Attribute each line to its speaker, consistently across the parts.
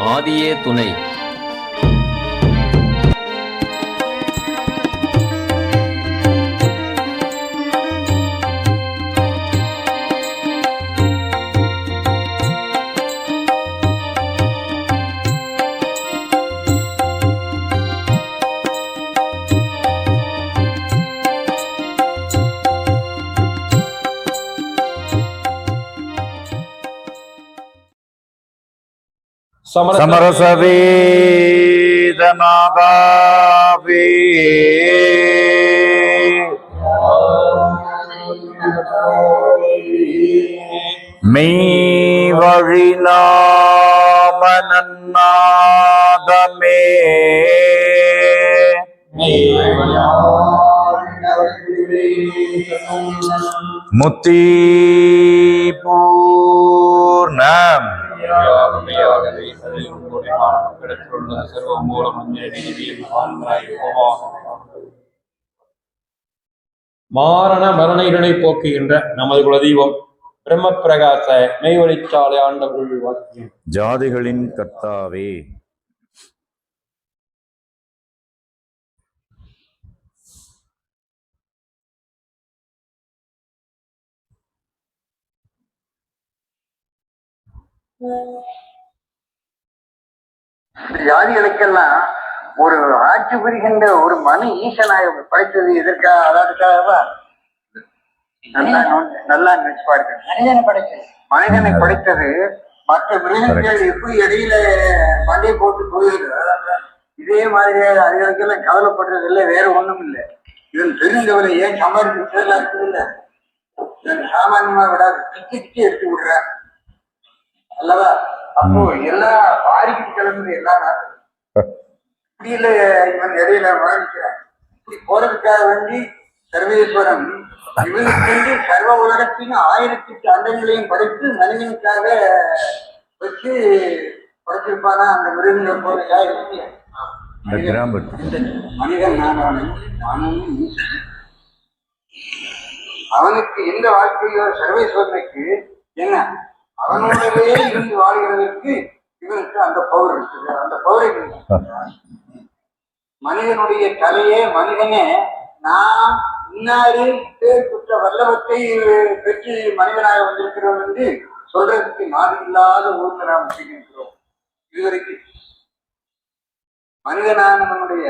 Speaker 1: ஆதியே துணை.
Speaker 2: சமரசவேதமாகாவே மெய் வழி நாம நன்னாதமே முத்தி பூர்ணம்
Speaker 3: மாரண மரண இருளை போக்குகின்ற நமது குலதெய்வம் பிரம்ம பிரகாச மெய்வழிச்சாலை ஆண்டவர்கள் வாக்கியம்.
Speaker 2: ஜாதிகளின் கர்த்தாவே,
Speaker 4: ஜாதிகளுக்கெல்லாம் ஒரு ஆட்சி புரிகின்ற ஒரு மனு ஈசனாக படைத்தது எதற்காக? அதற்காகவா? நல்லா நினைச்சு பாருங்க. மனிதனை படைத்தது மற்ற மிருகங்கள் எப்படி இடையில மண்டை போட்டு போயிருது, இதே மாதிரி அதுகளுக்கெல்லாம் கவலைப்படுறது இல்லை, வேற ஒண்ணும் இல்லை. இதன் பெருங்கவலை ஏன் சம்பாதிக்கிறதுலாம் இருக்குது இல்ல, சாமானியமா விடாது, கிச்சு எடுத்து விடுற அல்லவா? அப்போ எல்லாம் பாரிக்கிட்டு கிளம்புது எல்லா நாட்டும். இப்படியில இவன் இடையில வாழ்க்கிறான். இப்படி போறதுக்காக வேண்டி சர்வேஸ்வரன் இவனுக்கு சர்வ உலகத்தின் 1008 அண்டங்களையும் படைத்து மனிதனுக்காக வச்சு படைச்சிருப்பானா? அந்த மிருகங்கள் போறதா இருக்கு. மனிதன் நானும் அவனுக்கு எந்த வாழ்க்கையோ சர்வேஸ்வரனுக்கு என்ன அவனோடவே இருந்து வாழ்கிறதற்கு இவனுக்கு அந்த பவர் இருக்குது. அந்த பவரை மனிதனுடைய தலையே மனிதனே நான் இன்னாரு பெற்ற வல்லவத்தை பெற்று மனிதனாக வந்திருக்கிறோம் என்று சொல்றதுக்கு மாதிரி இல்லாத ஊர்ல நாம் செய்கின்றோம். இதுவரைக்கும் மனிதனானவனுடைய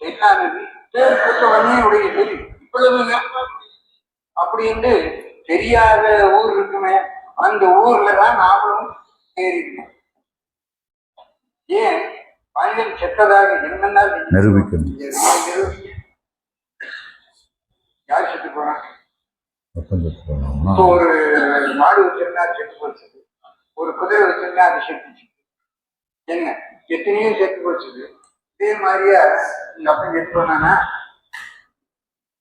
Speaker 4: செயலானது பெற்றவனுடைய நெறி இவ்வளவு அப்படி என்று தெரியாத ஊர் இருக்குமே, அந்த ஊர்ல தான் நாமளும் ஏறிக்கணும். ஏன் மனிதன் செத்ததாக என்னென்னால்
Speaker 2: நிரூபிக்கணும்.
Speaker 4: யார் செத்து போனாங்க? இப்போ ஒரு மாடு வச்சிருந்தா செத்து போச்சுது, ஒரு குதிரை வச்சிருந்தா அது செத்துச்சு. என்ன எத்தனையோ செத்து போச்சுது. இதே மாதிரியா இந்த அப்பன் செத்து போனானா?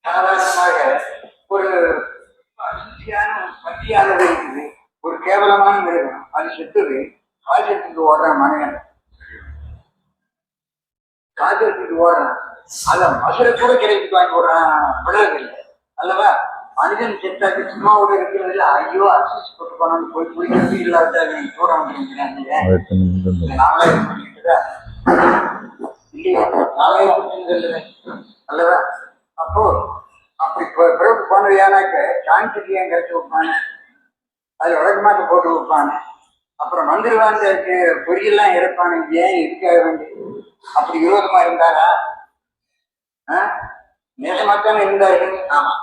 Speaker 4: சாதாரணமாக ஒரு பத்தியானது இருக்குது, ஒரு கேவலமான மிருகம், அது செத்துது. காஜத்துக்கு ஓடுற மனிதன் காஜத்துக்கு ஓடுறான், அத மசுரை கூட கிடைக்கு வாங்கி போடுறான், விடுறதில்லை அல்லவா? மனிதன் செத்தாக்கு சும்மாவோட இருக்கிறது இல்லை. ஐயோ அரிசி போட்டு போனான்னு போய் குடிக்கிறது இல்லாத தூர வந்துருக்கிறேன் நாமளே இல்லையா? நாமளே அல்லவா? அப்போ அப்படி பிறப்பு போனது ஏன்னாக்க சாந்திக்கு ஏன் கழிச்சு வைப்பானு, அது வழக்கமாக போட்டு வைப்பானு, அப்புறம் மந்திரவாந்த பொரியெல்லாம் இறப்பானு. ஏன் இருக்காக வேண்டி அப்படி விரோதமா இருந்தாரா? நேசமாத்தானே இருந்தார்கள். ஆமா,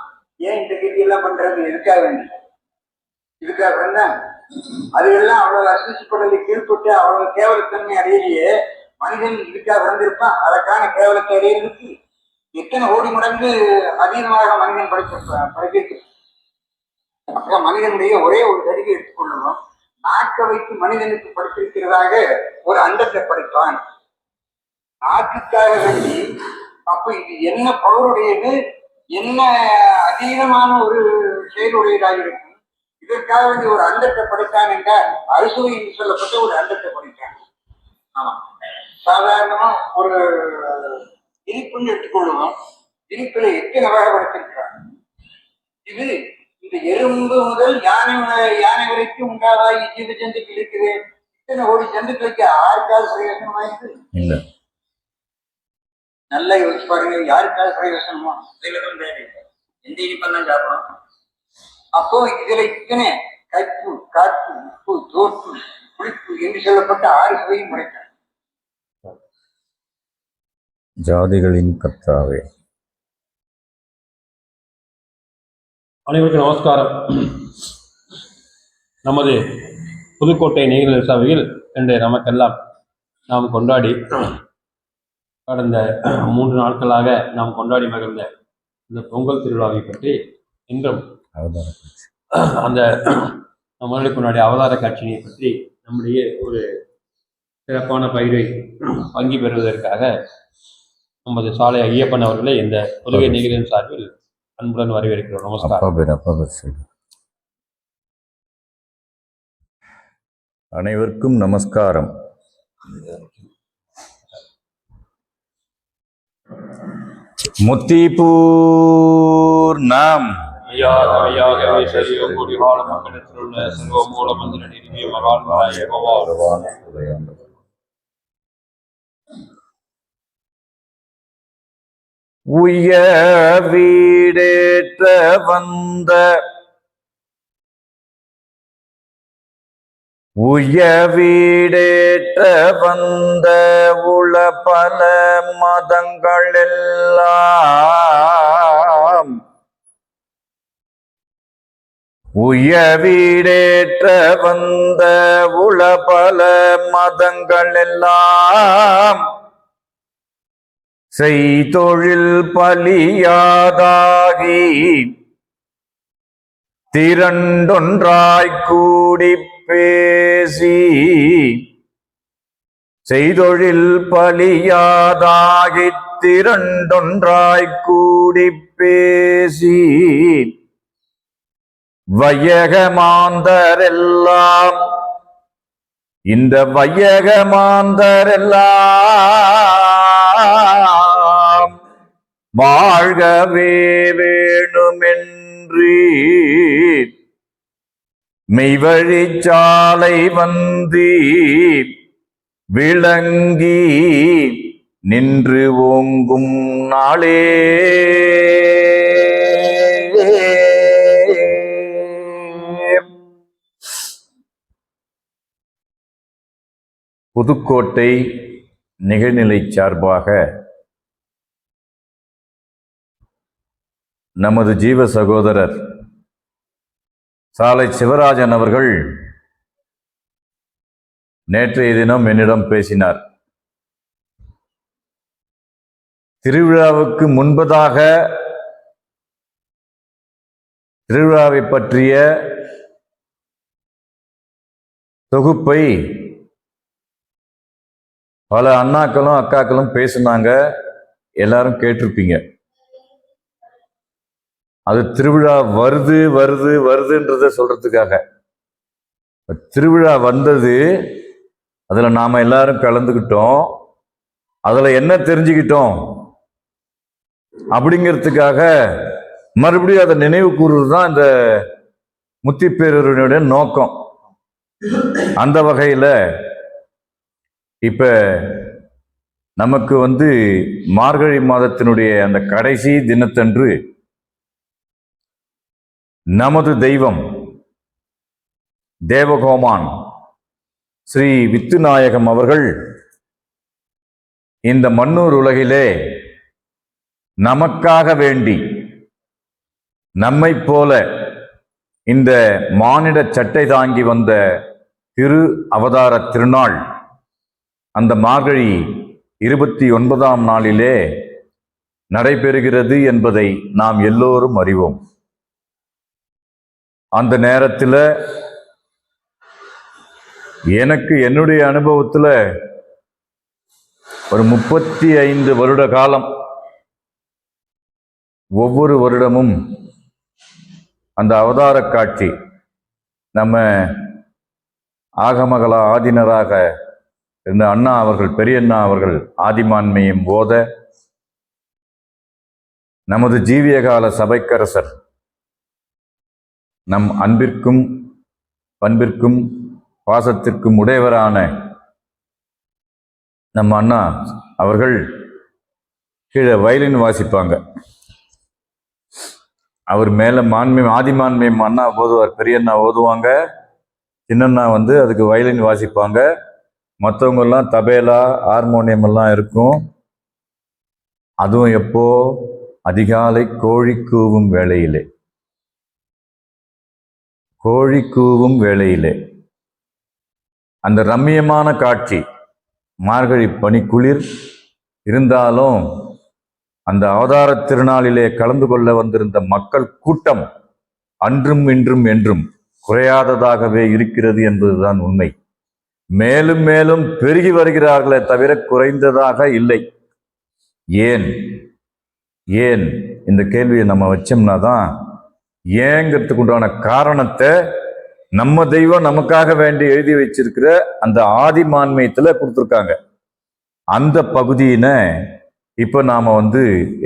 Speaker 4: ஏன் இந்த கீர்த்தியெல்லாம் பண்றது எதுக்காக வேண்டி? இதுக்காக வேண்டா அதுகெல்லாம் அவ்வளவு அசூசிப்படலை கீழ்பட்டு அவ்வளவு கேவலத்தன்மை அடையிலேயே மனிதன் இதுக்காக வந்திருப்பான். அதற்கான கேவலத்தை அடையிறதுக்கு எத்தனை கோடி மடங்கு அதிகமாக மனிதன் படைத்திருக்கு. அப்ப மனிதனுடைய ஒரே ஒரு கருவி எடுத்துக்கொள்ளணும். நாக்க வைத்து மனிதனுக்கு படைத்திருக்கிறதாக ஒரு அண்டத்தை படைத்தான் நாக்குக்காக வேண்டி. அப்ப இது என்ன பவருடையது, என்ன அதீதமான ஒரு செயலுடையதாக இருக்கும். இதற்காக வேண்டி ஒரு அண்டத்தை படைத்தான் என்றால் அரிசுவை சொல்லப்பட்ட ஒரு அண்டத்தை படைத்தான். ஆமா, சாதாரணமா ஒரு இனிப்புன்னு எடுத்துக்கொள்ளுவோம். இனிப்புல எத்தனை வகை படைத்திருக்கிறார். இது இந்த எறும்பு முதல் யானை வரைக்கும் உண்டாதாகி ஜீவ ஜந்துக்கள் இருக்குது. இத்தனை கோடி ஜந்துக்களுக்கு யாருக்காவது பிரயோஜனம் ஆயிடுது?
Speaker 2: இல்ல.
Speaker 4: நல்லா யோசிச்சு பாருங்க, யாருக்காவது பிரயோஜனமா? எந்த இனிப்பெல்லாம் சாப்பிடும். அப்போ இதுல இத்தனை கற்பு, காப்பு, உப்பு, தோப்பு, புளிப்பு என்று சொல்லப்பட்ட 6 சுவையும் முறைக்கிறார்.
Speaker 2: ஜாதிகளின் கர்த்தாவே.
Speaker 3: அனைவருக்கும் நமஸ்காரம். நமது புதுக்கோட்டை நீர்நிலை சபையில் இன்று நமக்கெல்லாம் நாம் கொண்டாடி கடந்த 3 நாட்களாக நாம் கொண்டாடி மகிழ்ந்த இந்த பொங்கல் திருவிழாவை பற்றி இன்றும் அந்த நம்மளுக்கு முன்னாடி அவதார காட்சியை பற்றி நம்முடைய ஒரு சிறப்பான பயிரை வங்கி பெறுவதற்காக நமது சாலை ஐயப்பன் அவர்களை இந்த புதுகை நிகழ்ச்சியின் சார்பில் அன்புடன் வரவேற்கிறோம். நமஸ்காரம்.
Speaker 2: அனைவருக்கும் நமஸ்காரம். முத்திப்பூர் நாம் உய வீடேற்ற வந்த உள பல மதங்கள் எல்லாம் உயவீடேற்ற வந்த உள பல மதங்கள் எல்லாம் செய்தொழில் பலியாதாகி திரண்டொன்றாய்க் கூடி பேசி செய்தொழில் பலியாதாகி திரண்டொன்றாய்க் கூடி பேசி வையகமாந்தரெல்லாம் இந்த வையகமாந்தரெல்லாம் வாழ்கவே வேணுமென்று மெய்வழிச்சாலை வந்து விளங்கி நின்று ஓங்கும் நாளே புதுக்கோட்டை நிகழ்நிலை சார்பாக நமது ஜீவ சகோதரர் சாலை சிவராஜன் அவர்கள் நேற்றைய தினம் என்னிடம் பேசினார். திருவிழாவுக்கு முன்பதாக திருவிழாவை பற்றிய தொகுப்பை பல அண்ணாக்களும் அக்காக்களும் பேசினாங்க, எல்லாரும் கேட்டிருப்பீங்க. அது திருவிழா வருது வருது வருதுன்றத சொல்றதுக்காக. திருவிழா வந்தது, அதுல நாம எல்லாரும் கலந்துக்கிட்டோம், அதுல என்ன தெரிஞ்சுக்கிட்டோம் அப்படிங்கிறதுக்காக மறுபடியும் அதை நினைவு கூறுறது தான் இந்த முத்திப்பேரூரினுடைய நோக்கம். அந்த வகையில இப்ப நமக்கு மார்கழி மாதத்தினுடைய அந்த கடைசி தினத்தன்று நமது தெய்வம் தேவகோமான் ஸ்ரீ வித்துநாயகம் அவர்கள் இந்த மண்ணூர் உலகிலே நமக்காக வேண்டி நம்மை போல இந்த மானிட சட்டை தாங்கி வந்த திரு அவதார திருநாள் அந்த மார்கழி 29ஆம் நாளிலே நடைபெறுகிறது என்பதை நாம் எல்லோரும் அறிவோம். அந்த நேரத்தில் எனக்கு என்னுடைய அனுபவத்தில் ஒரு 35 வருட காலம் ஒவ்வொரு வருடமும் அந்த அவதார காட்சி நம்ம ஆகமகலா ஆதினராக இருந்த அண்ணா அவர்கள், பெரியண்ணா அவர்கள் ஆதிமான்மையும் போத நமது ஜீவியகால சபைக்கரசர் நம் அன்பிற்கும் பண்பிற்கும் பாசத்திற்கும் உடையவரான நம்ம அண்ணா அவர்கள் கீழே வயலின் வாசிப்பாங்க. அவர் மேல மான்மியம் ஆதிமான்மியம் அண்ணா ஓதுவார், பெரியண்ணா ஓதுவாங்க, சின்னண்ணா அதுக்கு வயலின் வாசிப்பாங்க. மற்றவங்க எல்லாம் தபேலா ஹார்மோனியம் எல்லாம் இருக்கும். அதுவும் எப்போ? அதிகாலை கோழி கூவும் வேளையிலே, கோழி கூவும் வேளையிலே அந்த ரம்மியமான காட்சி. மார்கழி பனிக்குளிர் இருந்தாலும் அந்த அவதார திருநாளிலே கலந்து கொள்ள வந்திருந்த மக்கள் கூட்டம் அன்றும் இன்றும் என்றும் குறையாததாகவே இருக்கிறது என்பதுதான் உண்மை. மேலும் மேலும் பெருகி வருகிறார்களே தவிர குறைந்ததாக இல்லை. ஏன் ஏன் இந்த கேள்வியை நம்ம வச்சோம்னா தான் ஏங்கிறதுக்கு உண்டான காரணத்தை நம்ம தெய்வம் நமக்காக வேண்டி எழுதி வச்சிருக்கிற அந்த ஆதிமான்மியத்துல கொடுத்துருக்காங்க. அந்த பகுதியினை இப்போ நாம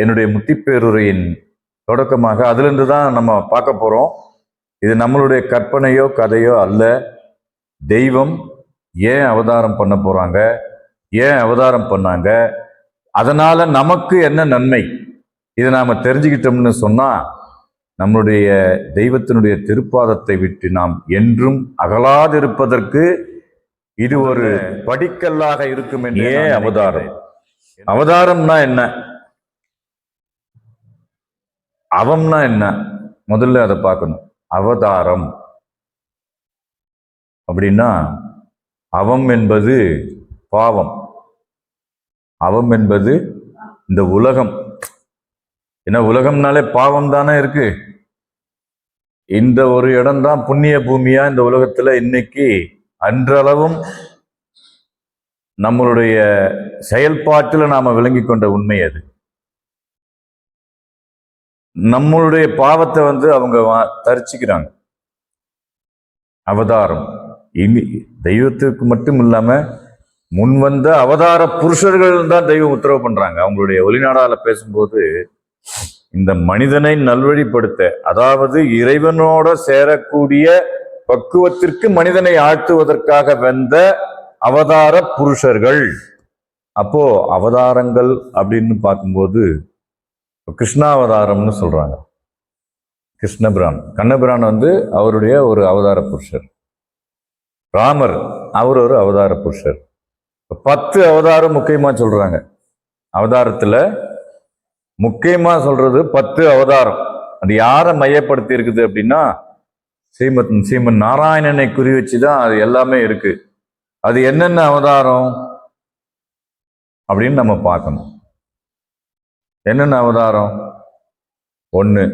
Speaker 2: என்னுடைய முத்திப்பேருரையின் தொடக்கமாக அதிலிருந்து தான் நம்ம பார்க்க போறோம். இது நம்மளுடைய கற்பனையோ கதையோ அல்ல. தெய்வம் ஏன் அவதாரம் பண்ண போறாங்க, ஏன் அவதாரம் பண்ணாங்க, அதனால நமக்கு என்ன நன்மை, இதை நாம தெரிஞ்சுக்கிட்டோம்னு சொன்னா நம்மளுடைய தெய்வத்தினுடைய திருப்பாதத்தை விட்டு நாம் என்றும் அகலாதிருப்பதற்கு இது ஒரு படிக்கல்லாக இருக்கும். ஏன் அவதாரம்? அவதாரம்னா என்ன, அவம்னா என்ன? முதல்ல அதை பார்க்கணும். அவதாரம் அப்படின்னா அவம் என்பது பாவம், அவம் என்பது இந்த உலகம். ஏன்னா உலகம்னாலே பாவம் தானே இருக்கு. இந்த ஒரு இடம்தான் புண்ணிய பூமியா இந்த உலகத்துல இன்னைக்கு அன்றளவும் நம்மளுடைய செயல்பாட்டில் நாம விளங்கி கொண்ட உண்மை அது. நம்மளுடைய பாவத்தை அவங்க தரிச்சுக்கிறாங்க. அவதாரம் இனி தெய்வத்துக்கு மட்டும் இல்லாம முன்வந்த அவதார புருஷர்கள் தான் தெய்வம் உத்தரவு பண்றாங்க. அவங்களுடைய ஒளிநாடால பேசும்போது இந்த மனிதனை நல்வழிப்படுத்த, அதாவது இறைவனோட சேரக்கூடிய பக்குவத்திற்கு மனிதனை ஆழ்த்துவதற்காக வந்த அவதார புருஷர்கள். அப்போ அவதாரங்கள் அப்படின்னு பார்க்கும்போது கிருஷ்ணாவதாரம்னு சொல்றாங்க. கிருஷ்ணபிரான், கண்ணபிரான் அவருடைய ஒரு அவதார புருஷர். ராமர் அவர் ஒரு அவதார புருஷர். 10 அவதாரம் முக்கியமா சொல்றாங்க. அவதாரத்துல முக்கியமா சொல்றது 10 அவதாரம். அது யாரை மையப்படுத்தி இருக்குது அப்படின்னா ஸ்ரீமன் நாராயணனை குறி வச்சுதான் அது எல்லாமே இருக்கு. அது என்னென்ன அவதாரம் அப்படின்னு நம்ம பார்க்கணும். என்னென்ன அவதாரம்? 1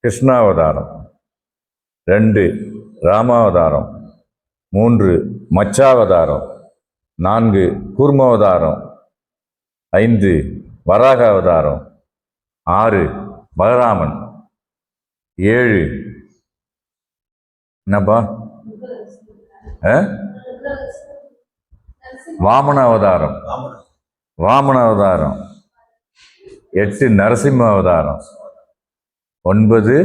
Speaker 2: கிருஷ்ணாவதாரம், 2 ராமாவதாரம், 3 மச்சாவதாரம், 4 கூர்மாவதாரம், 5 வராக அவதாரம், 6 பலராமன், 7 என்னப்பா வாமன அவதாரம், 8 நரசிம்ம அவதாரம், 9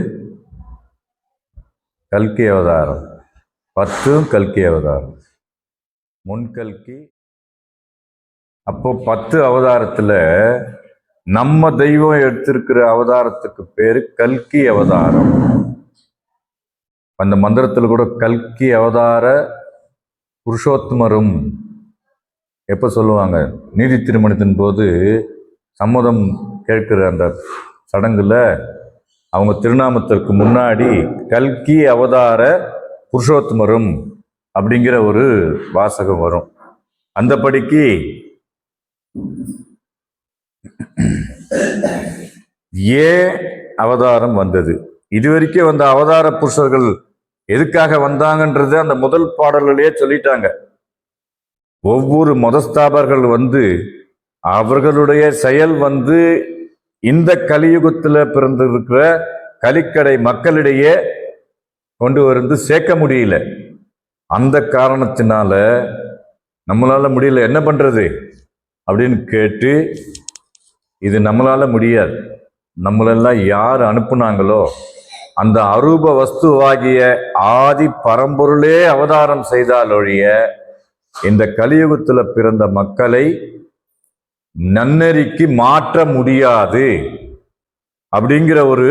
Speaker 2: கல்கி அவதாரம், 10 கல்கி அவதாரம், முன்கல்கி. அப்போ 10 அவதாரத்துல நம்ம தெய்வம் எடுத்திருக்கிற அவதாரத்துக்கு பேரு கல்கி அவதாரம். அந்த மந்திரத்துல கூட கல்கி அவதார புருஷோத்தமரும் எப்ப சொல்லுவாங்க? நீதி திருமணத்தின் போது சம்மதம் கேட்கிற அந்த சடங்குல அவங்க திருநாமத்திற்கு முன்னாடி கல்கி அவதார புருஷோத்தமரும் அப்படிங்கிற ஒரு வாசகம் வரும். அந்த படிக்கு ஏன் அவதாரம் வந்தது, இதுவரைக்கும் வந்த அவதார புருஷர்கள் எதுக்காக வந்தாங்கன்றது அந்த முதல் பாடல்களே சொல்லிட்டாங்க. ஒவ்வொரு மதஸ்தாபர்கள் அவர்களுடைய செயல் இந்த கலியுகத்துல பிறந்திருக்கிற கலிக்கடை மக்களிடையே கொண்டு சேர்க்க முடியல. அந்த காரணத்தினால நம்மளால முடியல, என்ன பண்றது அப்படின்னு கேட்டு, இது நம்மளால முடியாது, நம்மளெல்லாம் யார் அனுப்புனாங்களோ அந்த அரூப வஸ்துவாகிய ஆதி பரம்பொருளே அவதாரம் செய்தால் ஒழிய இந்த கலியுகத்துல பிறந்த மக்களை நன்னெறிக்கு மாற்ற முடியாது அப்படிங்கிற ஒரு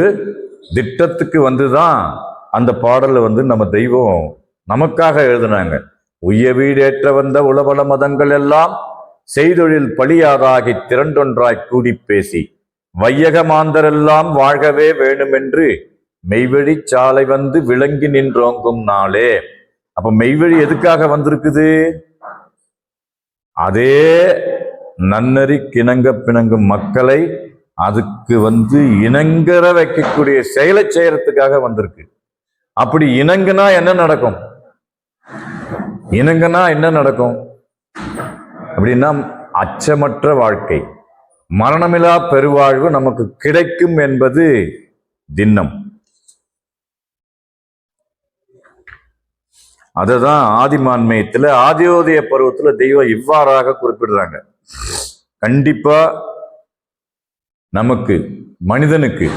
Speaker 2: திட்டத்துக்கு வந்துதான் அந்த பாடலை நம்ம தெய்வம் நமக்காக எழுதினாங்க. உய்ய வீடேற்ற வந்த உளவள மதங்கள் எல்லாம் செய்தொழில் பழியாதாகி திரண்டொன்றாய் கூடி பேசி வையக மாந்தரெல்லாம் வாழ்கவே வேணுமென்று மெய்வழி சாலை வந்து விளங்கி நின்றோங்கும் நாளே. அப்ப மெய்வழி எதுக்காக வந்திருக்குது? அதே நன்னறி கிணங்க பிணங்கும் மக்களை அதுக்கு இணங்கர வைக்கக்கூடிய செயலை செய்யறதுக்காக வந்திருக்கு. அப்படி இணங்குனா என்ன நடக்கும்? இணங்குனா என்ன நடக்கும் அப்படின்னா அச்சமற்ற வாழ்க்கை, மரணமில்லா பெருவாழ்வு நமக்கு கிடைக்கும் என்பது திண்ணம். அததான் ஆதிமான்மயத்துல ஆதியோதய பருவத்துல தெய்வம் இவ்வாறாக குறிப்பிடுறாங்க. கண்டிப்பா நமக்கு மனிதனுக்கு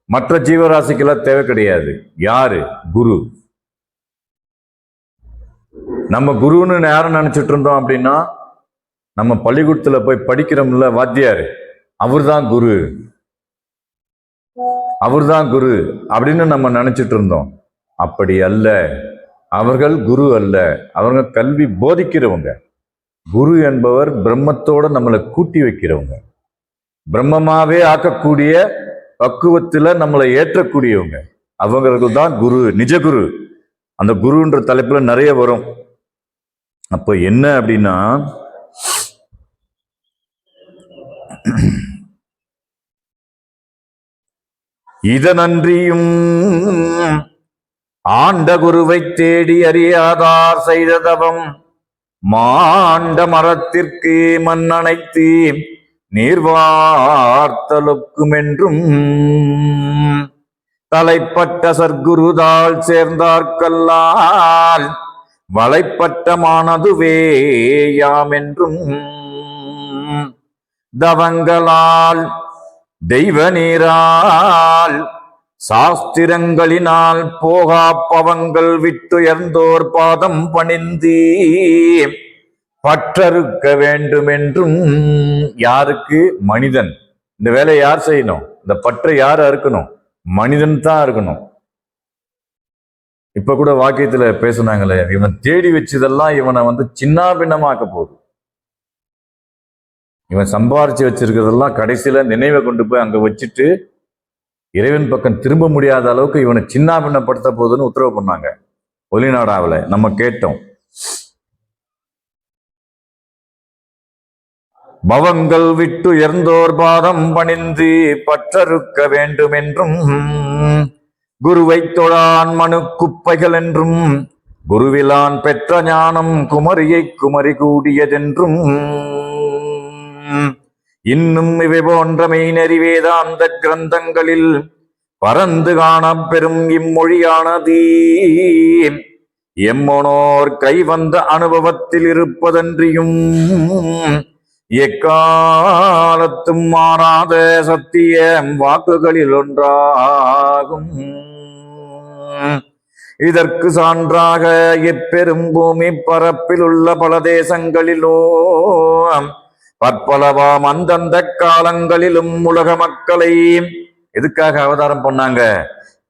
Speaker 2: மற்ற ஜீவராசிக்கெல்லாம் தேவை கிடையாது. யாரு? குரு. நம்ம குருன்னு யாரும் நினைச்சிட்டு இருந்தோம் அப்படின்னா, நம்ம பள்ளிக்கூடத்துல போய் படிக்கிறோம்ல வாத்தியார், அவர்தான் குரு, அவர்தான் குரு அப்படின்னு நம்ம நினைச்சிட்டு இருந்தோம். அப்படி அல்ல. அவர்கள் குரு அல்ல, அவங்க கல்வி போதிக்கிறவங்க. குரு என்பவர் பிரம்மத்தோட நம்மளை கூட்டி வைக்கிறவங்க, பிரம்மமாவே ஆக்கக்கூடிய பக்குவத்துல நம்மளை ஏற்றக்கூடியவங்க. அவங்களுக்கு தான் குரு, நிஜ குரு. அந்த குருன்ற தலைப்புல நிறைய வரும். அப்ப என்ன அப்படின்னா, இதனன்றியும் ஆண்ட குருவை தேடி அறியாதார் செய்த தவம் மாண்ட மரத்திற்கு மண்ணனைத்து நீர்வார்த்தலுக்கும் என்றும் தலைப்பட்ட சர்க்குருதாள் சேர்ந்தார்கல்லால் வளைப்பட்டமானதுவே யாமென்றும் தவங்களால் தெய்வ நீரால் சாஸ்திரங்களினால் போகா பவங்கள் விட்டுயர்ந்தோர் பாதம் பணிந்து பற்றறுக்க வேண்டும் என்றும். யாருக்கு? மனிதன். இந்த வேலையை யார் செய்யணும்? இந்த பற்றை யார் அறுக்கணும்? மனிதன் தான் இருக்கணும். இப்ப கூட வாக்கியத்துல பேசுனாங்களே, இவன் தேடி வச்சதெல்லாம் இவனை சின்ன பின்னமாக்க போகுது. இவன் சம்பாரிச்சு வச்சிருக்கிறதெல்லாம் கடைசியில நினைவை கொண்டு போய் அங்க வச்சுட்டு இறைவன் பக்கம் திரும்ப முடியாத அளவுக்கு இவனை சின்ன பின்னப்படுத்த போகுதுன்னு உத்தரவு பண்ணாங்க ஒலிநாடாவில். நம்ம கேட்டோம். பவங்கள் விட்டு உயர்ந்தோர் பாதம் பணிந்து பற்றறுக்க வேண்டும் என்றும் குருவை தொழான் மனு குப்பைகள் என்றும் குருவிலான் பெற்ற ஞானம் குமரியை குமரி கூடியதென்றும் இன்னும் இவை போன்ற மெய்நெறி வேதாந்த கிரந்தங்களில் பரந்து காணப்பெறும் இம்மொழியானது எம்மனோர் கைவந்த அனுபவத்தில் இருப்பதன்றியும் எக்காலத்தும் மாறாத சத்திய வாக்குகளில் ஒன்றாகும். இதற்கு சான்றாக எப்பெரும் பூமி பரப்பில் உள்ள பல தேசங்களிலோ பற்பலவாம் அந்தந்த காலங்களிலும் உலக மக்களை எதுக்காக அவதாரம் பண்ணாங்க?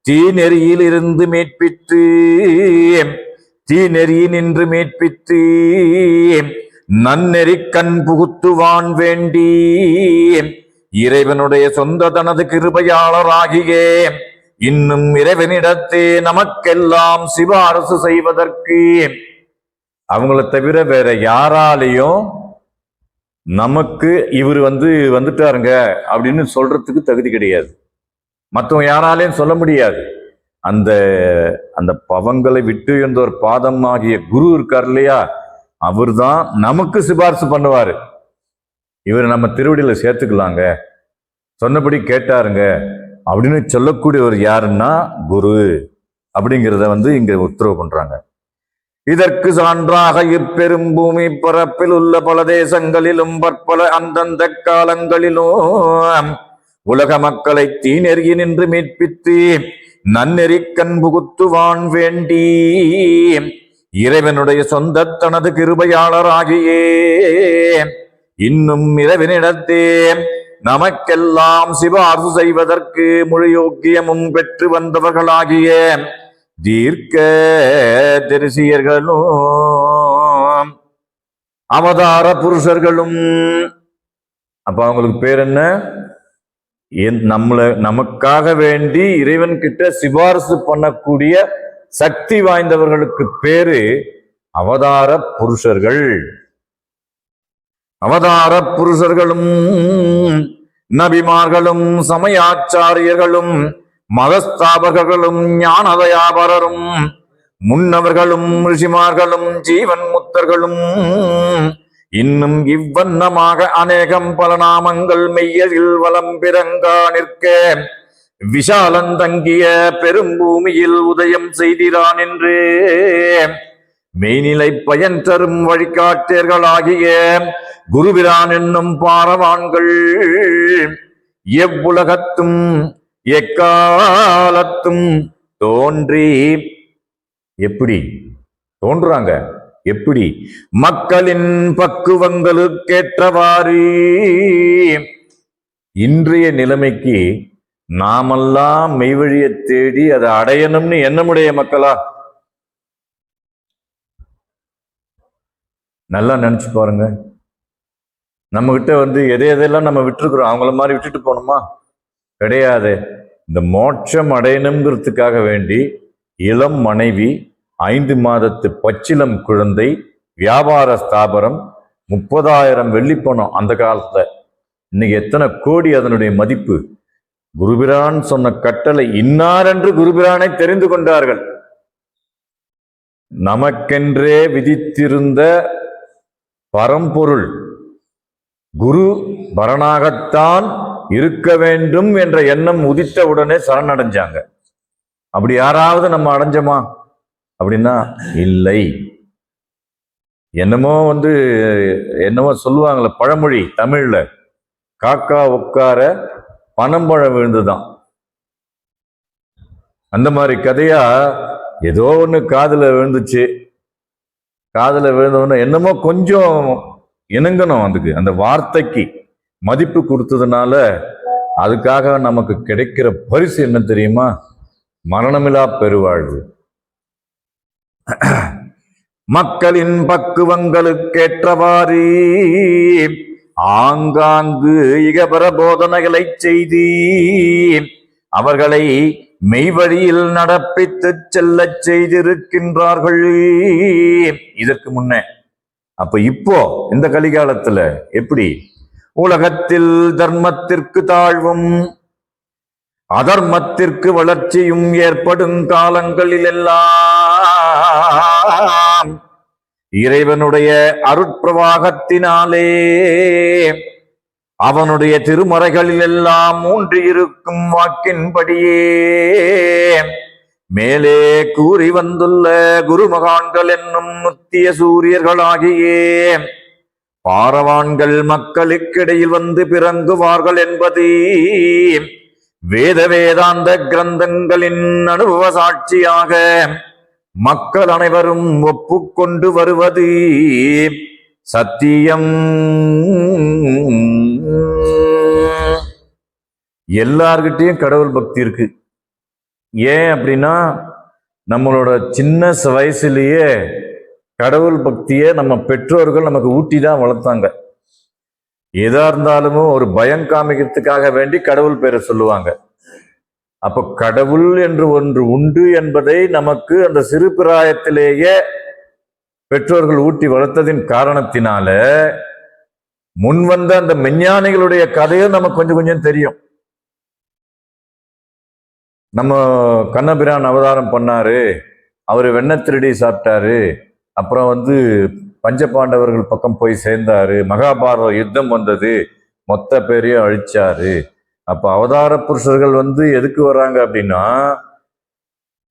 Speaker 2: தீநெறியில் இருந்து மீட்பித்து, தீநெறியினின்று மீட்பித்து நன்னெறி கண் புகுத்துவான் வேண்டி இறைவனுடைய சொந்த தனது கிருபையாளராகிய இன்னும் இறைவனிடத்தே நமக்கெல்லாம் சிபாரசு செய்வதற்கு அவங்கள தவிர வேற யாராலையும் நமக்கு இவர் வந்துட்டாருங்க அப்படின்னு சொல்றதுக்கு தகுதி கிடையாது. மற்றவங்க யாராலையும் சொல்ல முடியாது. அந்த அந்த பவங்களை விட்டு என்ற ஒரு பாதம் ஆகிய குரு இருக்கார் இல்லையா, அவர் தான் நமக்கு சிபாரிசு பண்ணுவாரு. இவர் நம்ம திருவடியில சேர்த்துக்கலாங்க, சொன்னபடி கேட்டாருங்க அப்படின்னு சொல்லக்கூடியவர் யாருன்னா குரு அப்படிங்கிறத இங்க உத்தரவு பண்றாங்க. இதற்கு சான்றாக இப்பெரும் பூமி பரப்பில் உள்ள பல தேசங்களிலும் பற்பல அந்தந்த காலங்களிலும் உலக மக்களை தீநெறியினின்று மீட்பித்து நன்னெறி கண் புகுத்துவான் வேண்டி இறைவனுடைய சொந்த தனது கிருபையாளராகியே இன்னும் இறைவனிடத்தே நமக்கெல்லாம் சிபார்சு செய்வதற்கு முழு யோக்கியமும் பெற்று வந்தவர்களாகிய தீர்க்க தரிசியர்களும் அவதார புருஷர்களும். அப்ப அவங்களுக்கு பேர் என்ன? நமக்காக வேண்டி இறைவன் கிட்ட சிபாரிசு பண்ணக்கூடிய சக்தி வாய்ந்தவர்களுக்கு பேரு அவதார புருஷர்கள். அவதார புருஷர்களும் நபிமார்களும் சமயாச்சாரியர்களும் மதஸ்தாபகர்களும் ஞானதயாபரரும் முன்னவர்களும் ரிஷிமார்களும் ஜீவன் முத்தர்களும் இன்னும் இவ்வண்ணமாக அநேகம் பல நாமங்கள் மெய்யதில் வலம் பிறங்கா நிற்க விஷாலந்தங்கிய பெரும்பூமியில் உதயம் செய்திரான் என்று மெய்நிலை பயன் தரும் வழிகாட்டியர்களாகிய குருபிரான் என்னும் பாரவான்கள் எவ்வுலகத்தும் எக்காலத்தும் தோன்றி எப்படி தோன்றுறாங்க? எப்படி? மக்களின் பக்குவங்களுக்கேற்றவாறு இன்றைய நிலைமைக்கு நாமெல்லாம் மெய்வழியை தேடி அதை அடையணும்னு எண்ணமுடைய மக்களா? நல்லா நினைச்சு பாருங்க. நம்ம கிட்ட எதையெல்லாம் நம்ம விட்டுருக்குறோம், அவங்கள மாதிரி விட்டுட்டு போகணுமா? கிடையாது. இந்த மோட்சம் அடையணுங்கிறதுக்காக வேண்டி இளம் மனைவி, 5 மாதத்து பச்சிலம் குழந்தை, வியாபார ஸ்தாபனம், 30,000 வெள்ளிப்பணம் அந்த காலத்துல. இன்னைக்கு எத்தனை கோடி அதனுடைய மதிப்பு. குருபிரான் சொன்ன கட்டளை இன்னாரென்று குருபிரானை தெரிந்து கொண்டார்கள். நமக்கென்றே விதித்திருந்த பரம்பொருள் குரு பரனாகத்தான் இருக்க வேண்டும் என்ற எண்ணம் உதித்த உடனே சரணடைஞ்சாங்க. அப்படி யாராவது நம்ம அடைஞ்சோமா அப்படின்னா இல்லை. என்னமோ சொல்லுவாங்கல்ல பழமொழி தமிழ்ல, காக்கா உட்கார பனம்பழம் விழுந்துதான். அந்த மாதிரி கதையா ஏதோ ஒண்ணு காதுல விழுந்துச்சு. காதுல விழுந்தவொன்னு என்னமோ கொஞ்சம் இணங்கணும், அதுக்கு அந்த வார்த்தைக்கு மதிப்பு கொடுத்ததுனால அதுக்காக நமக்கு கிடைக்கிற பரிசு என்ன தெரியுமா? மரணமில்லா பெருவாழ்வு. மக்களின் பக்குவங்களுக்கேற்றவாறு ஆங்காங்கு இகபர போதனைகளை செய்தி அவர்களை மெய்வழியில் நடப்பித்து செல்ல செய்திருக்கின்றார்கள். இதற்கு முன்னே. அப்ப இப்போ இந்த கலிகாலத்துல எப்படி? உலகத்தில் தர்மத்திற்கு தாழ்வும் அதர்மத்திற்கு வளர்ச்சியும் ஏற்படும் காலங்களில் எல்லாம் இறைவனுடைய அருட்பிரவாகத்தினாலே அவனுடைய திருமறைகளில் எல்லாம் ஊன்றியிருக்கும் வாக்கின்படியே மேலே கூறி வந்துள்ள குருமகான்கள் என்னும் முத்திய சூரியர்களாகியே பாரவான்கள் மக்களுக்கிடையில் வந்து பிறங்குவார்கள் என்பது வேத வேதாந்த கிரந்தங்களின் அனுபவ சாட்சியாக மக்கள் அனைவரும் ஒப்புக்கொண்டு வருவது சத்தியம். எல்லார்கிட்டையும் கடவுள் பக்தி இருக்கு. ஏன் அப்படின்னா நம்மளோட சின்ன வயசுலயே கடவுள் பக்தியை நம்ம பெற்றோர்கள் நமக்கு ஊட்டி தான் வளர்த்தாங்க. எதா இருந்தாலும் ஒரு பயம் காமிக்கிறதுக்காக வேண்டி கடவுள் பேரை சொல்லுவாங்க. அப்ப கடவுள் என்று ஒன்று உண்டு என்பதை நமக்கு அந்த சிறு பிராயத்திலேயே பெற்றோர்கள் ஊட்டி வளர்த்ததின் காரணத்தினால முன்வந்த அந்த மெஞ்ஞானிகளுடைய கதையும் நமக்கு கொஞ்சம் கொஞ்சம் தெரியும். நம்ம கண்ணபிரான் அவதாரம் பண்ணாரு, அவரு வெண்ணெய் திருடி சாப்பிட்டாரு, அப்புறம் பஞ்சபாண்டவர்கள் பக்கம் போய் சேர்ந்தாரு, மகாபாரத யுத்தம் வந்தது, மொத்த பேரையும் அழிச்சாரு. அப்ப அவதார புருஷர்கள் எதுக்கு வர்றாங்க அப்படின்னா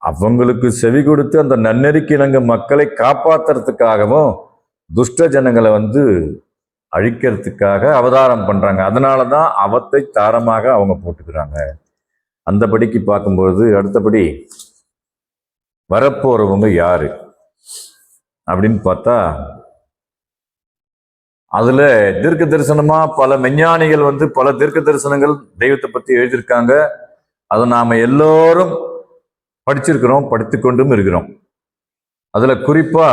Speaker 2: அவங்களுக்கு செவி கொடுத்து அந்த நன்னெறிக்கு இணங்க மக்களை காப்பாத்துறதுக்காகவும் துஷ்ட ஜனங்களை அழிக்கிறதுக்காக அவதாரம் பண்றாங்க. அதனாலதான் அவத்தை தாரமாக அவங்க போட்டுக்கிறாங்க. அந்தபடிக்கு பார்க்கும்போது அடுத்தபடி வரப்போறவங்க யாரு அப்படின்னு பார்த்தா, அதுல தீர்க்க தரிசனமா பல மெஞ்ஞானிகள் பல தீர்க்க தரிசனங்கள் தெய்வத்தை பத்தி எழுதியிருக்காங்க. அதை நாம எல்லோரும் படிச்சிருக்கிறோம், படித்துக்கொண்டும் இருக்கிறோம். அதுல குறிப்பா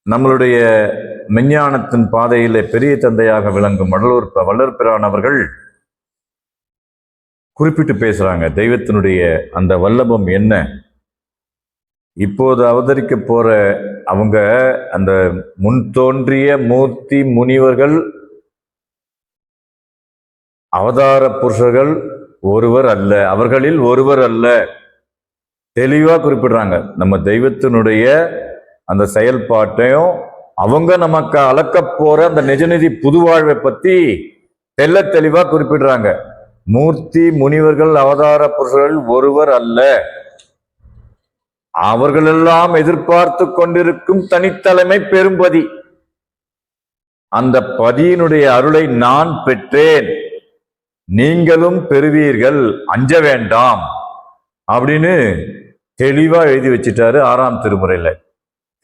Speaker 2: நம்மளுடைய மெஞ்ஞானத்தின் பாதையில பெரிய தந்தையாக விளங்கும் வள்ளல் பிரான் அவர்கள் குறிப்பிட்டு பேசுறாங்க. தெய்வத்தினுடைய அந்த வல்லபம் என்ன, இப்போது அவதரிக்க போற அவங்க அந்த முன் தோன்றிய மூர்த்தி முனிவர்கள் அவதார புருஷர்கள் ஒருவர் அல்ல, அவர்களில் ஒருவர் அல்ல, தெளிவா குறிப்பிடுறாங்க. நம்ம தெய்வத்தினுடைய அந்த செயல்பாட்டையும் அவங்க நமக்கு அளக்க போற அந்த நிஜநிதி புதுவாழ்வை பத்தி தெல்ல தெளிவா குறிப்பிடுறாங்க. மூர்த்தி முனிவர்கள் அவதார புருஷர்கள் ஒருவர் அல்ல, அவர்களெல்லாம் எதிர்பார்த்து கொண்டிருக்கும் தனித்தலைமை பெரும்பதி, அந்த பதியினுடைய அருளை நான் பெற்றேன், நீங்களும் பெறுவீர்கள், அஞ்ச வேண்டாம் அப்படின்னு தெளிவா எழுதி வச்சிட்டாரு. 6ஆம் திருமுறையில,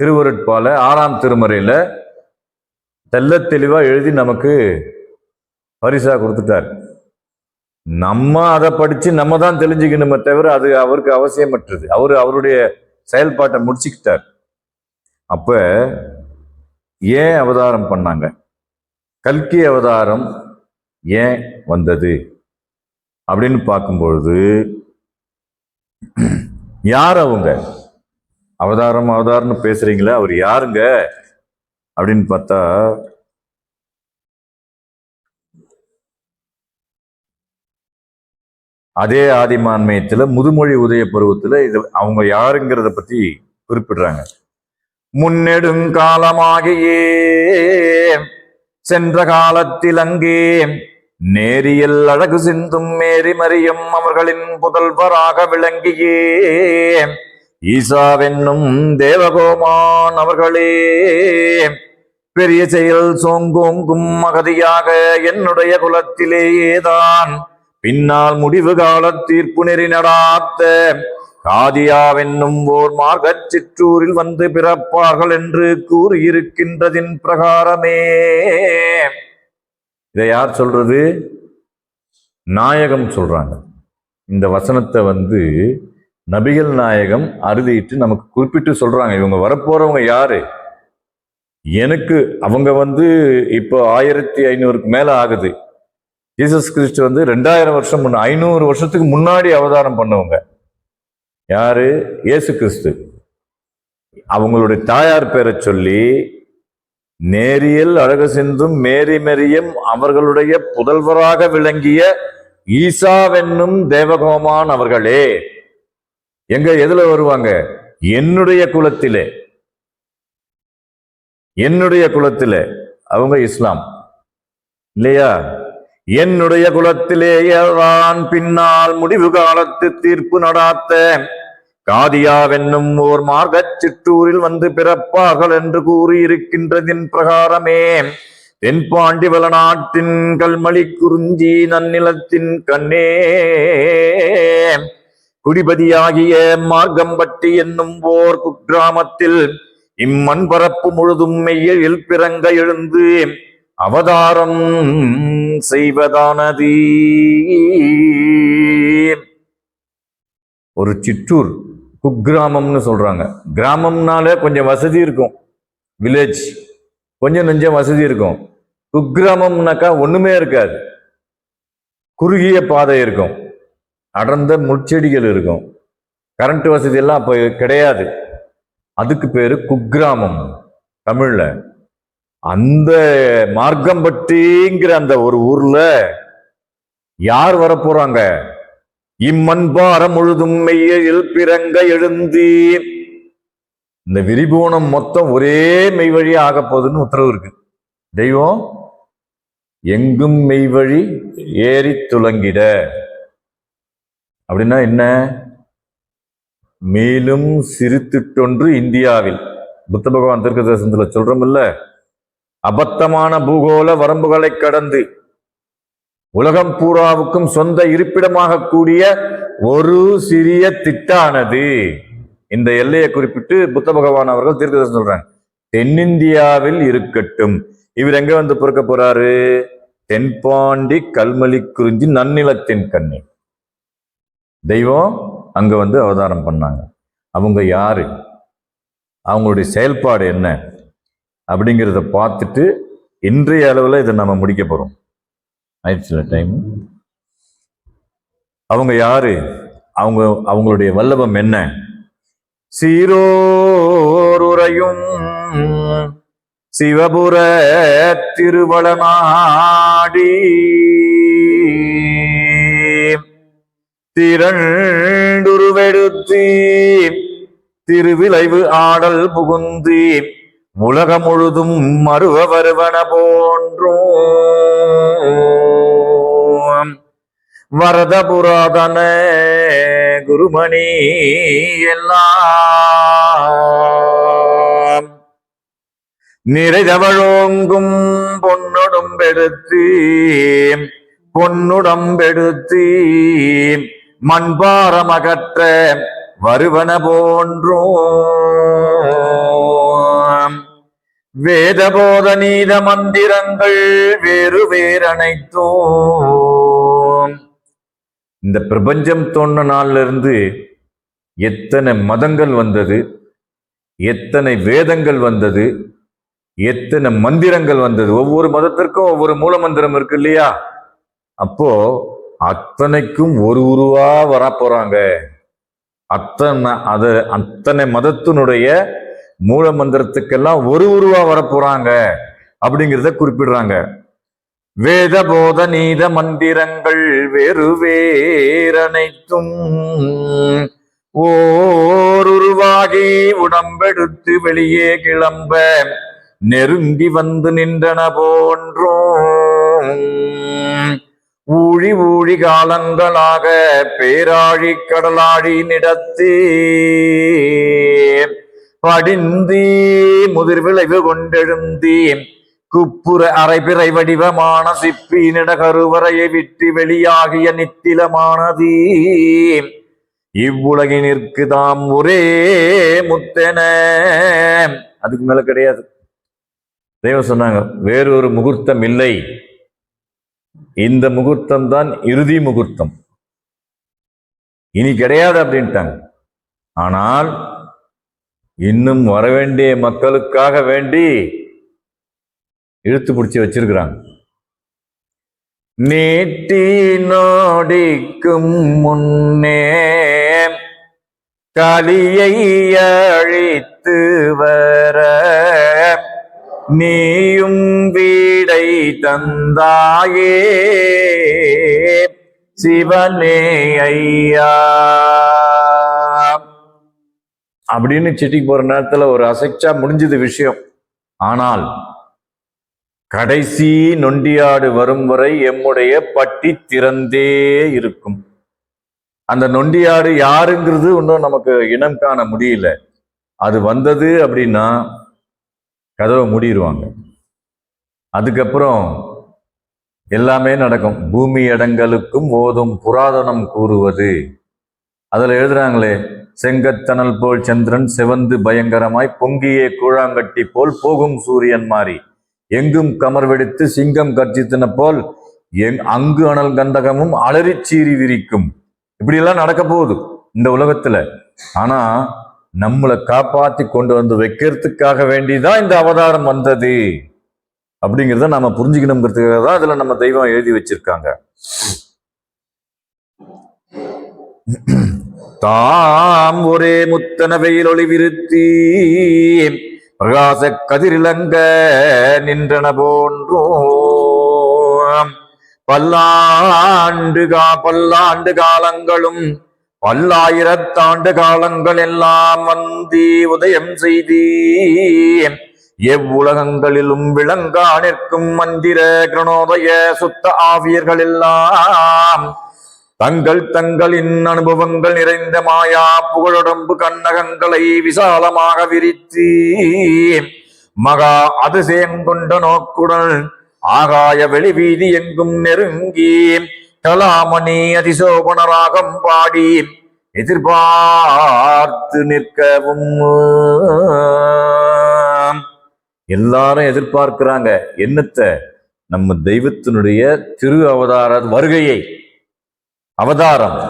Speaker 2: திருவருட்பால 6ஆம் திருமுறையில தெல்ல தெளிவா எழுதி நமக்கு பரிசா கொடுத்துட்டார். நம்ம அதை படிச்சு நம்ம தான் தெரிஞ்சுக்கணுமே தவிர அது அவருக்கு அவசியமற்றது. அவருடைய செயல்பாட்டை முடிச்சுக்கிட்டார். அப்ப ஏன் அவதாரம் பண்ணாங்க, கல்கி அவதாரம் ஏன் வந்தது அப்படின்னு பார்க்கும்பொழுது, யார் அவங்க? அவதாரம்னு பேசுறீங்களா, அவர் யாருங்க அப்படின்னு பார்த்தா, அதே ஆதிமான்மயத்துல முதுமொழி உதய பருவத்துல இது அவங்க யாருங்கிறத பத்தி குறிப்பிடுறாங்க. முன்னெடுங்காலமாகியே சென்ற காலத்தில் அங்கே நேரியல் அழகு சிந்தும் மேரி மரியம் அவர்களின் புதல்வராக விளங்கியே ஈசாவென்னும் தேவகோமான் அவர்களே பெரிய செயல் சோங்கோங்கும் மகதியாக என்னுடைய குலத்திலேயேதான் பின்னால் முடிவு கால தீர்ப்பு நெறி நடாத்த காதியாவென்னும் ஓர் மார்க்கச் சிற்றூரில் வந்து பிறப்பார்கள் என்று கூறியிருக்கின்றதின் பிரகாரமே. இதை யார் சொல்றது? நாயகம் சொல்றாங்க. இந்த வசனத்தை நபிகள் நாயகம் அறுதிட்டு நமக்கு குறிப்பிட்டு சொல்றாங்க. இவங்க வரப்போறவங்க யாரு, எனக்கு அவங்க இப்போ 1500க்கு மேல ஆகுது. ஜீசஸ் கிறிஸ்து 2000 வருஷம் 500 வருஷத்துக்கு முன்னாடி அவதாரம் பண்ணவங்க. யாரு? இயேசு கிறிஸ்து. அவங்களுடைய தாயார் பேரை சொல்லி நேரியல் அழகு சிந்தும் மேரி மரியம் அவர்களுடைய புதல்வராக விளங்கிய ஈசாவென்னும் தேவகோமான் அவர்களே. எதுல வருவாங்க? என்னுடைய குலத்திலே. அவங்க இஸ்லாம் இல்லையா? என்னுடைய குலத்திலேயேதான் பின்னால் முடிவு காலத்து தீர்ப்பு நடாத்த காதியாவென்னும் ஓர் மார்க்கச் சிற்றூரில் வந்து பிறப்பார்கள் என்று கூறியிருக்கின்றதின் பிரகாரமே தென்பாண்டி வளநாட்டின் கல்மலி குறிஞ்சி நன்னிலத்தின் கண்ணே குடிபதியாகிய மார்க்கம்பட்டி என்னும் ஓர் குக்கிராமத்தில் இம்மண் பரப்பு முழுதும் மெய்யில் பிறங்க எழுந்து அவதாரம் செய்வதானது. ஒரு சிற்றூர், குக்கிராமம்னு சொல்றாங்க. கிராமம்னால கொஞ்சம் வசதி இருக்கும், வில்லேஜ் கொஞ்சம் நெஞ்சம் வசதி இருக்கும். குக்கிராமம்னாக்கா ஒண்ணுமே இருக்காது, குறுகிய பாதை இருக்கும், அடர்ந்த முட்செடிகள் இருக்கும், கரண்ட் வசதி எல்லாம் அப்ப கிடையாது. அதுக்கு பேரு குக்கிராமம் தமிழ்ல. அந்த மார்க்கம்பட்டிங்கிற அந்த ஒரு ஊர்ல யார் வரப்போறாங்க? இம்மண்பாரம் முழுதும் மெய்யில் பிறங்க எழுந்தி, இந்த விரிபுவனம் மொத்தம் ஒரே மெய்வழி ஆக போகுதுன்னு உத்தரவு இருக்கு. தெய்வம் எங்கும் மெய்வழி ஏறி துலங்கிட அப்படின்னா என்ன? மேலும் சிரித்துட்டொன்று இந்தியாவில், புத்த பகவான் தீர்க்க தரிசனத்துல சொல்றோம் இல்ல, அபத்தமான பூகோள வரம்புகளை கடந்து உலகம் பூராவுக்கும் சொந்த இருப்பிடமாக கூடிய ஒரு சிறிய திட்டானது. இந்த எல்லையை குறிப்பிட்டு புத்த பகவான் அவர்கள் தீர்க்கதரிசனம் சொல்றாங்க, தென்னிந்தியாவில் இருக்கட்டும். இவர் எங்க வந்து பிறக்க போறாரு? தென்பாண்டி கல்மலி குறிஞ்சி நன்னிலத்தின் கண்ணி. தெய்வம் அங்க வந்து அவதாரம் பண்ணாங்க. அவங்க யாரு, அவங்களுடைய செயல்பாடு என்ன அப்படிங்கிறத பார்த்துட்டு இன்றைய அளவில் இதை நம்ம முடிக்க போறோம். ஆயிடுச்சுல டைம். அவங்க யாரு, அவங்களுடைய வல்லபம் என்ன? சீரோருரையும் சிவபுர திருவளநாடி திரண்டுருவெடுத்தி திருவிளைவு ஆடல் புகுந்தி உலகம் முழுதும் மறுவ வருவன போன்றும் வரத புராதன குருமணி எல்லாம் நிறைதவழோங்கும் பொன்னுடம்பெடுத்தி மண்பாரமகற்ற வருவன போன்றும் வேதபோத நீத மந்திரங்கள் வேறு வேறனைத்தும். இந்த பிரபஞ்சம் தோன்ற நாள்ல இருந்து எத்தனை மதங்கள் வந்தது, எத்தனை வேதங்கள் வந்தது, எத்தனை மந்திரங்கள் வந்தது. ஒவ்வொரு மதத்திற்கும் ஒவ்வொரு மூல மந்திரம் இருக்கு இல்லையா? அப்போ அத்தனைக்கும் ஒரு உருவா வர போறாங்க. அத்தனை மதத்தினுடைய மூல மந்திரத்துக்கெல்லாம் ஒரு உருவா வரப்போறாங்க அப்படிங்கிறத குறிப்பிடுறாங்க. வேத போத நீத மந்திரங்கள் வேறு வேறனைத்தும் ஓருருவாகி உடம்பெடுத்து வெளியே கிளம்ப நெருங்கி வந்து நின்றன போன்றும் ஊழி ஊழி காலங்களாக பேராழி கடலாழி நிடத்தே படிந்தி முதிர் விளைவு கொண்டெழுந்தி குப்புற அரைபிறை வடிவமான சிப்பினிட கருவறையை விட்டு வெளியாகிய நித்திலமானதீ இவ்வுலகினிற்கு தாம் ஒரே முத்தென. அதுக்கு மேல கிடையாது. தெய்வம் சொன்னாங்க, வேறொரு முகூர்த்தம் இல்லை, இந்த முகூர்த்தம் தான் இறுதி முகூர்த்தம், இனி கிடையாது அப்படின்ட்டாங்க. ஆனால் இன்னும் வரவேண்டிய மக்களுக்காக வேண்டி இழுத்து பிடிச்சி வச்சிருக்கிறாங்க. நீட்டி நோடிக்கும் முன்னே கலியை அழித்து வர நீயும் வீடை தந்தாயே சிவனே ஐயா அப்படின்னு சிட்டிக்கு போற நேரத்துல ஒரு அசைச்சா முடிஞ்சது விஷயம். ஆனால் கடைசி நொண்டியாடு வரும் வரை எம்முடைய பட்டி திறந்தே இருக்கும். அந்த நொண்டியாடு யாருங்கிறது இன்னும் நமக்கு இனம் காண முடியல. அது வந்தது அப்படின்னா கதவை மூடிடுவாங்க. அதுக்கப்புறம் எல்லாமே நடக்கும். பூமி இடங்களுக்கும் ஓதும் புராதனம் கூறுவது. அதுல எழுதுறாங்களே, செங்கத்தனல் போல் சந்திரன் செவந்து பயங்கரமாய் பொங்கியே கூழாங்கட்டி போல் போகும் சூரியன் மாறி எங்கும் கமர் வெடித்து சிங்கம் கர்ஜித்தன போல் அங்கு அனல் கந்தகமும் அலறி சீறி விரிக்கும். இப்படி எல்லாம் நடக்க போகுது இந்த உலகத்துல. ஆனா நம்மளை காப்பாத்தி கொண்டு வந்து வைக்கிறதுக்காக வேண்டிதான் இந்த அவதாரம் வந்தது அப்படிங்கிறத நாம புரிஞ்சுக்கணுங்கிறதுக்காக தான் இதுல நம்ம தெய்வம் எழுதி வச்சிருக்காங்க. தாம் ஒரே முத்தன வெயில் ஒளி விருத்தி பிரகாச கதிரிலங்க நின்றன போன்றும் பல்லாண்டு காலங்களும் பல்லாயிரத்தாண்டு காலங்கள் எல்லாம் வந்தி உதயம் செய்தி எவ்வுலகங்களிலும் விளங்கா நிற்கும் மந்திர கிரணோதய சுத்த ஆவியர்கள் எல்லாம் தங்களின் அனுபவங்கள் நிறைந்த மாயா புகழுடம்பு கண்ணகங்களை விசாலமாக விரித்து மகா அதிசயம் கொண்ட நோக்குடன் ஆகாய வெளி வீதி எங்கும் நெருங்கி கலாமணி அதிசோபனராகம் பாடி எதிர்பார்த்து நிற்கவும் எல்லாரும் எதிர்பார்க்கிறாங்க என்னத்த? நம்ம தெய்வத்தினுடைய திரு அவதார வருகையை. அவதாரம்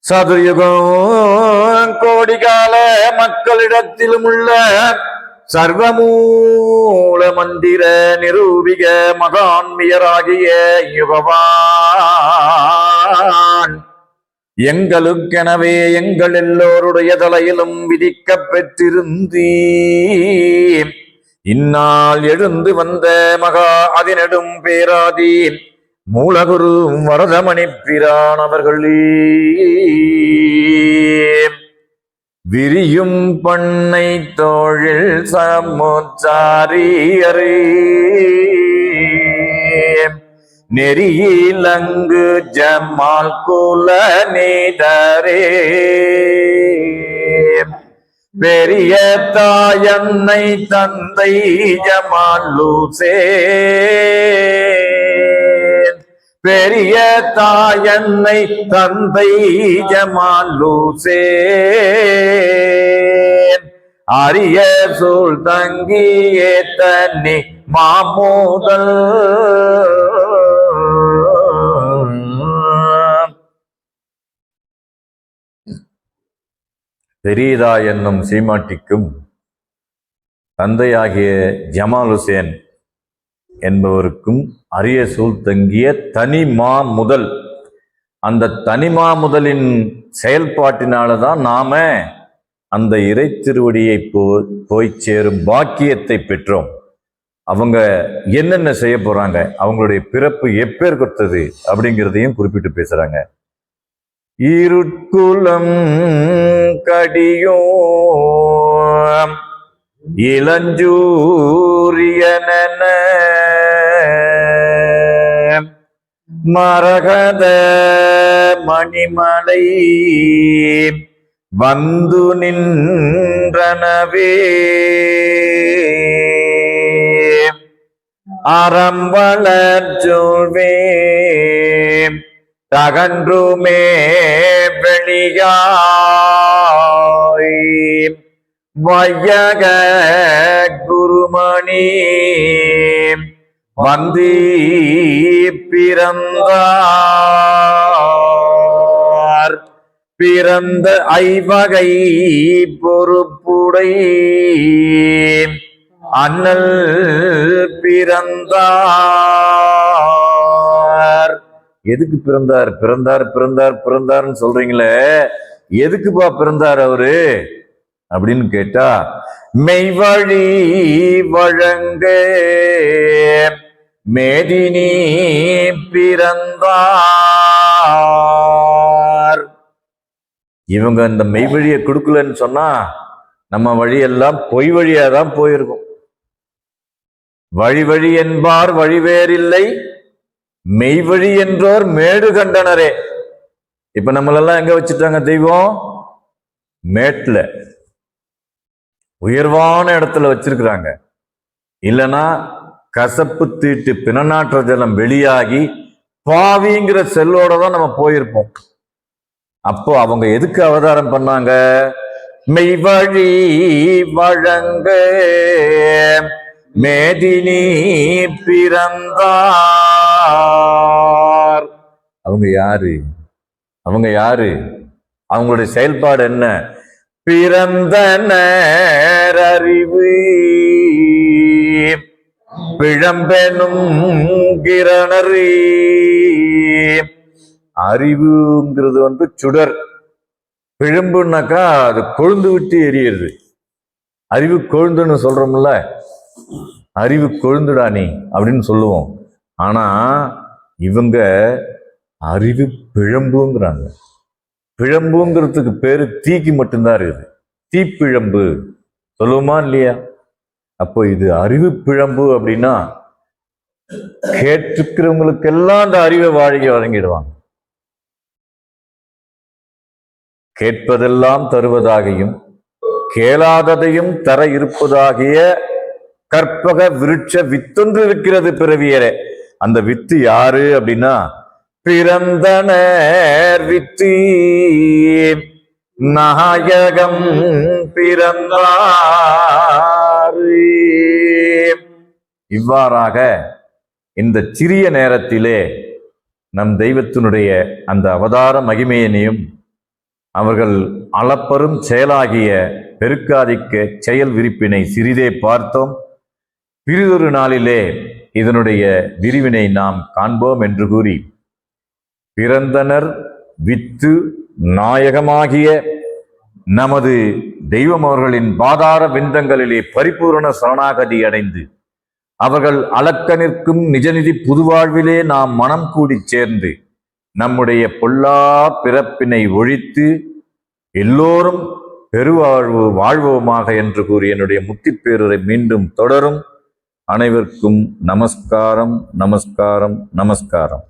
Speaker 2: சதுர்யுகம் கோடிகால மக்களிடத்திலும் உள்ள சர்வமூல மந்திர நிரூபிக மகான்மியராகிய யுகவான் எங்களுக்கெனவே எங்கள் எல்லோருடைய தலையிலும் விதிக்க பெற்றிருந்தீ இந்நாள் எழுந்து வந்த மகா அதினடும் பேராதி மூலகுரு வரதமணி பிரானவர்களே விரியும் பண்ணை தோழில் சமுச்சாரியரே நெறியிலங்கு ஜமால் குல நீதரே பெரிய தாயன்னை தந்தை ஜமாலுசே பெரிய தாயன்னை தந்தை ஜமாலுசே அரிய சூழ் தங்கியே தன்னி மாமோதல் பெரியதா என்னும் சீமாட்டிக்கும் தந்தையாகிய ஜமால் ஹுசேன் என்பவருக்கும் அரிய சூழ் தங்கிய தனிமா முதல். அந்த தனிமா முதலின் செயல்பாட்டினால்தான் நாம அந்த இறை திருவடியை போய் சேரும் பாக்கியத்தை பெற்றோம். அவங்க என்னென்ன செய்ய போறாங்க, அவங்களுடைய பிறப்பு எப்பேர் கொடுத்தது அப்படிங்கிறதையும் குறிப்பிட்டு பேசுறாங்க. இருட்குலம் கடியோ இளஞ்சூரியன மரகத மணிமலை வந்து நின்றனவே அறம்பளர்வே தகன்றுமே வெளியாய் வையக குருமணி வந்தி பிறந்தார் பிறந்த ஐவகை பொறுப்புடை அண்ணல் பிறந்தார். எதுக்கு பிறந்தார் பிறந்தார் பிறந்தார் பிறந்தார்னு சொல்றீங்களே, எதுக்குப்பா பிறந்தார் அவரு அப்படின்னு கேட்டா, மெய்வழி வழங்க மேதினி பிறந்தார். இவங்க இந்த மெய்வழியை கொடுக்கலன்னு சொன்னா நம்ம வழியெல்லாம் பொய் வழியாதான் போயிருக்கும். வழி வழி என்பார் வழிவேறில்லை, மெய்வழி என்றோர் மேடு கண்டனரே. இப்ப நம்மளெல்லாம் எங்க வச்சுட்டாங்க தெய்வம்? மேட்ல உயர்வான இடத்துல வச்சிருக்கிறாங்க. இல்லைன்னா கசப்பு தீட்டு பிணநாற்ற ஜலம் வெளியாகி பாவிங்கிற செல்லோட தான் நம்ம போயிருப்போம். அப்போ அவங்க எதுக்கு அவதாரம் பண்ணாங்க? மெய்வழி வழங்க மேதினி பிறந்தார். அவங்க யாரு? அவங்க யாரு? அவங்களுடைய செயல்பாடு என்ன? பிறந்த நேரறிவு பிழம்பெனும் கிரணறி. அறிவுங்கிறது சுடர், பிழம்புனாக்கா அது கொழுந்து விட்டு எரியுது. அறிவு கொழுந்துன்னு சொல்றோம்ல, அறிவு கொழுந்துடா நீ அப்படின்னு சொல்லுவோம். ஆனா இவங்க அறிவு பிழம்புங்கிறாங்க. பிழம்புங்கிறதுக்கு பேரு தீக்கு மட்டும்தான் இருக்குது. தீப்பிழம்பு சொல்லுவோமா இல்லையா? அப்போ இது அறிவு பிழம்பு அப்படின்னா கேட்டிருக்கிறவங்களுக்கெல்லாம் அந்த அறிவை வழங்கிடுவாங்க. கேட்பதெல்லாம் தருவதாகியும் கேளாததையும் தர இருப்பதாகிய கற்பக விருட்ச வித்தொன்று இருக்கிறது பிறவியரே. அந்த வித்து யாரு அப்படின்னா பிறந்தனர் வித்து நாயகம் பிறந்தாரு. இவ்வாறாக இந்த சிறிய நேரத்திலே நம் தெய்வத்தினுடைய அந்த அவதார மகிமையினையும் அவர்கள் அளப்பரும் செயலாகிய பெருக்காதிக்க செயல் விரிப்பினை சிறிதே பார்த்தோம். பிறிதொரு நாளிலே இதனுடைய விரிவினை நாம் காண்போம் என்று கூறி, பிறந்தனர் வித்து நாயகமாகிய நமது தெய்வம் அவர்களின் பாதார விந்தங்களிலே பரிபூரண சரணாகதி அடைந்து அவர்கள் அளக்க நிற்கும் நிஜநிதி புதுவாழ்விலே நாம் மனம் கூடி சேர்ந்து நம்முடைய பொல்லா பிறப்பினை ஒழித்து எல்லோரும் பெருவாழ்வு வாழ்வோமாக என்று கூறி என்னுடைய முத்திப்பேருரை மீண்டும் தொடரும். அனைவருக்கும் நமஸ்காரம், நமஸ்காரம், நமஸ்காரம்.